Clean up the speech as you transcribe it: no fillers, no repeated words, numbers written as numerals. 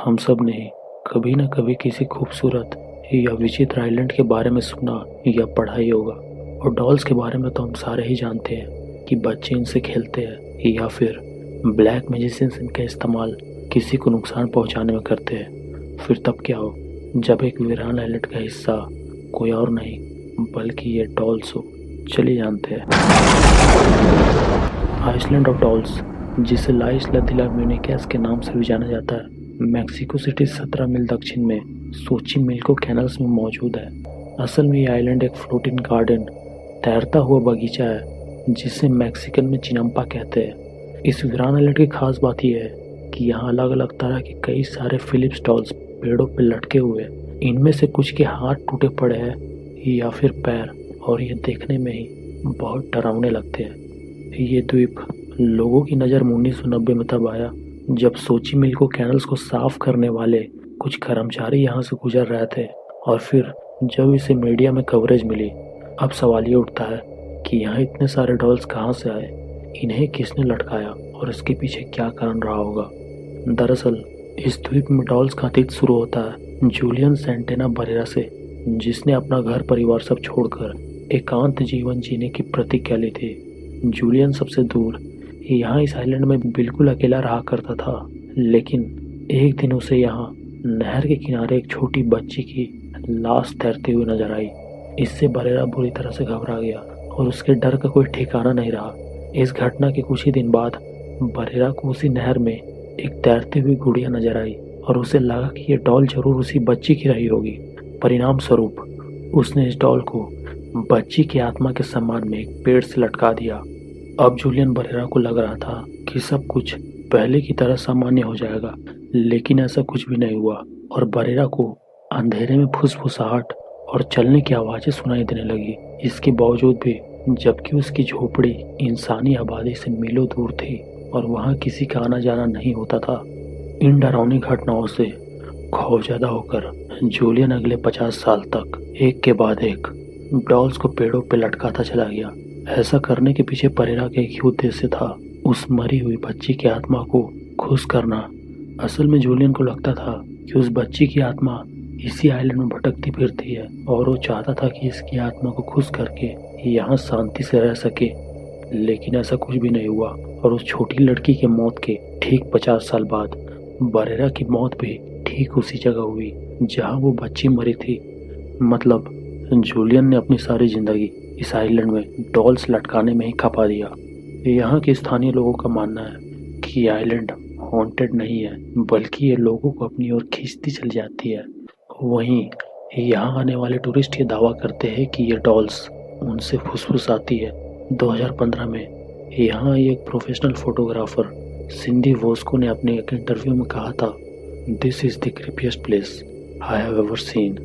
हम सब ने कभी न कभी किसी खूबसूरत या विचित्र आइलैंड के बारे में सुना या पढ़ा ही होगा। और डॉल्स के बारे में तो हम सारे ही जानते हैं कि बच्चे इनसे खेलते हैं या फिर ब्लैक मैजिशियंस इनका इस्तेमाल किसी को नुकसान पहुंचाने में करते हैं। फिर तब क्या हो जब एक वीरान आइलैंड का हिस्सा कोई और नहीं बल्कि ये डॉल्स हो। चलिए जानते हैं। आइसलैंड ऑफ डॉल्स, जिसे ला इस्ला दी ला म्यूनिकेस के नाम से भी जाना जाता है, मैक्सिको सिटी 17 मील दक्षिण में सोचिमिल्को कैनल्स में मौजूद है। असल में ये आइलैंड एक फ्लोटिंग गार्डन, तैरता हुआ बगीचा है जिसे मैक्सिकन में चिनम्पा कहते हैं। इस वीरान आइलैंड की खास बात यह है कि यहाँ अलग अलग तरह के कई सारे फिलिप्स डॉल्स पेड़ों पर लटके हुए हैं। इनमें से कुछ के हाथ टूटे पड़े हैं या फिर पैर, और ये देखने में ही बहुत डरावने लगते हैं। ये द्वीप लोगों की नज़र 1990 में तब आया जब सोचिमिल्को कैनल्स को साफ करने वाले कुछ कर्मचारी यहाँ से गुजर रहे थे, और फिर जब इसे मीडिया में कवरेज मिली। अब सवाल ये उठता है कि यहाँ इतने सारे डॉल्स कहाँ से आए, इन्हें किसने लटकाया और इसके पीछे क्या कारण रहा होगा। दरअसल इस द्वीप में डॉल्स का अतीत शुरू होता है जूलियन सैंटेना बरेरा से, जिसने अपना घर परिवार सब छोड़कर एकांत जीवन जीने की प्रतिज्ञा ली थी। जूलियन सबसे दूर यहाँ इस आइलैंड में बिल्कुल अकेला रहा करता था, लेकिन एक दिन उसे यहाँ नहर के किनारे एक छोटी बच्ची की लाश तैरती हुई नजर आई। इससे बरेरा बुरी तरह से घबरा गया और उसके डर का कोई ठिकाना नहीं रहा। इस घटना के कुछ ही दिन बाद बरेरा को उसी नहर में एक तैरती हुई गुड़िया नजर आई और उसे लगा कि ये डॉल जरूर उसी बच्ची की रही होगी। परिणाम स्वरूप उसने इस डॉल को बच्ची की आत्मा के सम्मान में एक पेड़ से लटका दिया। अब जूलियन बरेरा को लग रहा था कि सब कुछ पहले की तरह सामान्य हो जाएगा, लेकिन ऐसा कुछ भी नहीं हुआ और बरेरा को अंधेरे में फुसफुसाहट और चलने की आवाज़ें सुनाई देने लगी। इसके बावजूद भी, जबकि उसकी झोपड़ी इंसानी आबादी से मीलों दूर थी और वहाँ किसी का आना जाना नहीं होता था। इन डरावनी घटनाओं से खौफजदा होकर जूलियन अगले 50 साल तक एक के बाद एक डॉल्स को पेड़ों पर लटकाता चला गया। ऐसा करने के पीछे बरेरा का एक ही उद्देश्य था, उस मरी हुई बच्ची की आत्मा को खुश करना। असल में जूलियन को लगता था कि उस बच्ची की आत्मा इसी आइलैंड में भटकती फिरती है और वो चाहता था कि इसकी आत्मा को खुश करके यहाँ शांति से रह सके। लेकिन ऐसा कुछ भी नहीं हुआ और उस छोटी लड़की के मौत के ठीक 50 साल बाद बरेरा की मौत भी ठीक उसी जगह हुई जहाँ वो बच्ची मरी थी। मतलब जूलियन ने अपनी सारी जिंदगी इस आइलैंड में डॉल्स लटकाने में ही खपा दिया। यहाँ के स्थानीय लोगों का मानना है कि ये आइलैंड हॉन्टेड नहीं है, बल्कि ये लोगों को अपनी ओर खींचती चली जाती है। वहीं यहाँ आने वाले टूरिस्ट ये दावा करते हैं कि ये डॉल्स उनसे फुसफुसाती है। 2015 में यहाँ आई एक प्रोफेशनल फोटोग्राफर सिंडी वोस्को ने अपने एक इंटरव्यू में कहा था, "this is the creepiest place I have ever scene."